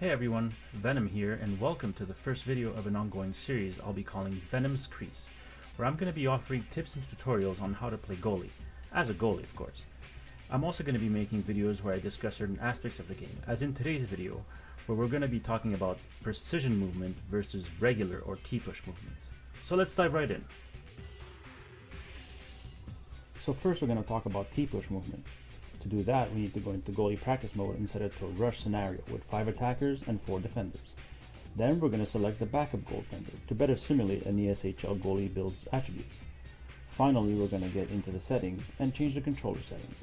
Hey everyone, Venom here, and welcome to the first video of an ongoing series I'll be calling VeNOM's Crease, where I'm going to be offering tips and tutorials on how to play goalie, as a goalie of course. I'm also going to be making videos where I discuss certain aspects of the game, as in today's video, where we're going to be talking about precision movement versus regular or T-push movements. So let's dive right in. So first we're going to talk about T-push movement. To do that, we need to go into goalie practice mode and set it to a rush scenario with 5 attackers and 4 defenders. Then we're going to select the backup goaltender to better simulate an ESHL goalie build's attributes. Finally, we're going to get into the settings and change the controller settings.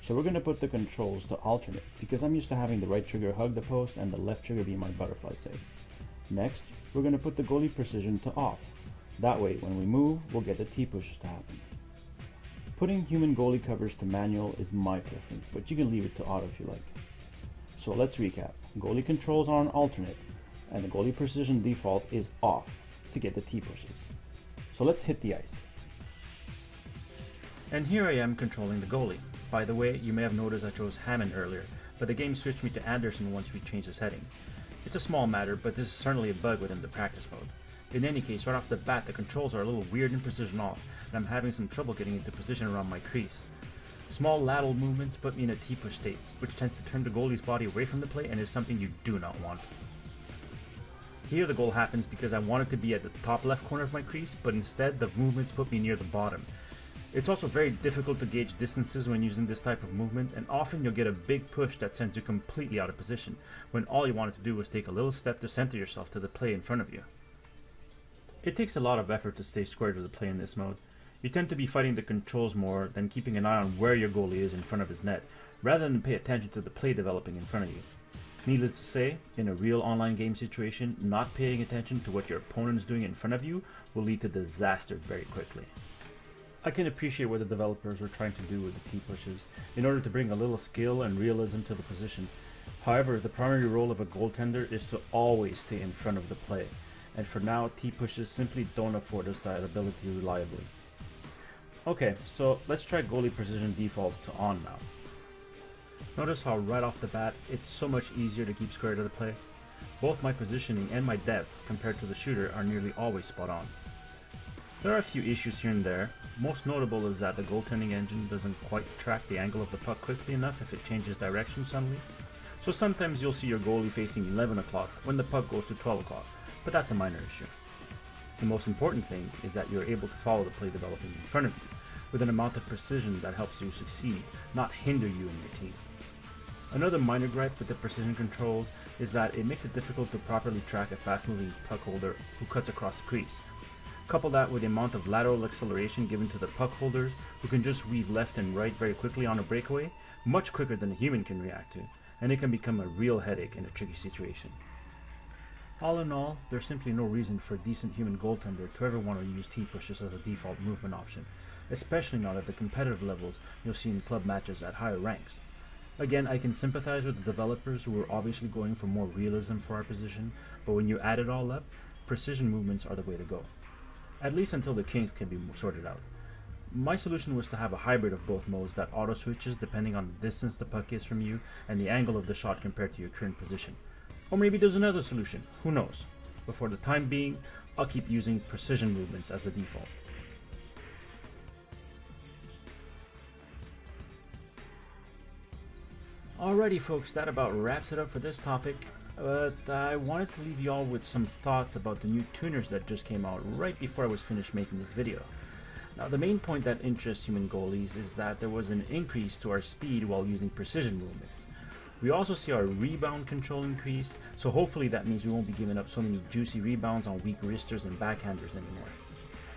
So we're going to put the controls to alternate because I'm used to having the right trigger hug the post and the left trigger be my butterfly save. Next, we're going to put the goalie precision to off. That way, when we move, we'll get the T-pushes to happen. Putting human goalie covers to manual is my preference, but you can leave it to auto if you like. So let's recap. Goalie controls are on alternate, and the goalie precision default is off to get the T-pushes. So let's hit the ice. And here I am controlling the goalie. By the way, you may have noticed I chose Hammond earlier, but the game switched me to Anderson once we changed the settings. It's a small matter, but this is certainly a bug within the practice mode. In any case, right off the bat, the controls are a little weird in precision off, and I'm having some trouble getting into position around my crease. Small lateral movements put me in a T-push state, which tends to turn the goalie's body away from the play and is something you do not want. Here the goal happens because I wanted to be at the top left corner of my crease, but instead the movements put me near the bottom. It's also very difficult to gauge distances when using this type of movement, and often you'll get a big push that sends you completely out of position, when all you wanted to do was take a little step to center yourself to the play in front of you. It takes a lot of effort to stay square to the play in this mode. You tend to be fighting the controls more than keeping an eye on where your goalie is in front of his net, rather than pay attention to the play developing in front of you. Needless to say, in a real online game situation, not paying attention to what your opponent is doing in front of you will lead to disaster very quickly. I can appreciate what the developers were trying to do with the T-pushes in order to bring a little skill and realism to the position. However, the primary role of a goaltender is to always stay in front of the play, and for now, T-pushes simply don't afford us that ability reliably. Okay, so let's try goalie precision default to on now. Notice how right off the bat, it's so much easier to keep square to the play. Both my positioning and my depth compared to the shooter are nearly always spot on. There are a few issues here and there. Most notable is that the goaltending engine doesn't quite track the angle of the puck quickly enough if it changes direction suddenly. So sometimes you'll see your goalie facing 11 o'clock when the puck goes to 12 o'clock, but that's a minor issue. The most important thing is that you're able to follow the play developing in front of you, with an amount of precision that helps you succeed, not hinder you and your team. Another minor gripe with the precision controls is that it makes it difficult to properly track a fast-moving puck holder who cuts across the crease. Couple that with the amount of lateral acceleration given to the puck holders who can just weave left and right very quickly on a breakaway, much quicker than a human can react to, and it can become a real headache in a tricky situation. All in all, there's simply no reason for a decent human goaltender to ever want to use T-pushes as a default movement option, especially not at the competitive levels you'll see in club matches at higher ranks. Again, I can sympathize with the developers who are obviously going for more realism for our position, but when you add it all up, precision movements are the way to go. At least until the kinks can be sorted out. My solution was to have a hybrid of both modes that auto switches depending on the distance the puck is from you and the angle of the shot compared to your current position. Or maybe there's another solution, who knows? But for the time being, I'll keep using precision movements as the default. Alrighty folks, that about wraps it up for this topic. But I wanted to leave you all with some thoughts about the new tuners that just came out right before I was finished making this video. Now the main point that interests human goalies is that there was an increase to our speed while using precision movements. We also see our rebound control increase, so hopefully that means we won't be giving up so many juicy rebounds on weak wristers and backhanders anymore.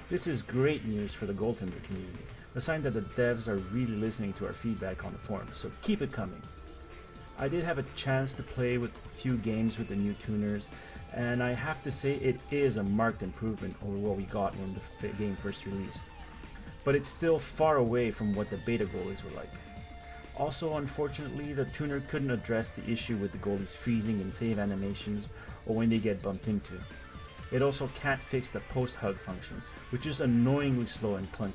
This is great news for the goaltender community, a sign that the devs are really listening to our feedback on the forums, so keep it coming. I did have a chance to play with a few games with the new tuners, and I have to say it is a marked improvement over what we got when the game first released. But it's still far away from what the beta goalies were like. Also, unfortunately, the tuner couldn't address the issue with the goalies freezing in save animations or when they get bumped into. It also can't fix the post-hug function, which is annoyingly slow and clunky.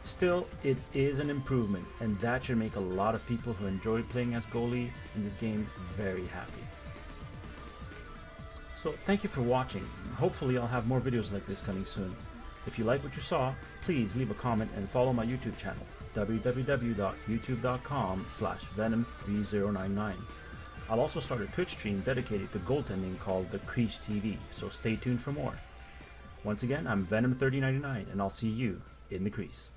Still, it is an improvement, and that should make a lot of people who enjoy playing as goalie in this game very happy. So thank you for watching. Hopefully I'll have more videos like this coming soon. If you like what you saw, please leave a comment and follow my YouTube channel, www.youtube.com/venom3099. I'll also start a Twitch stream dedicated to goaltending called the Crease TV, so stay tuned for more. Once again, I'm Venom3099, and I'll see you in the crease.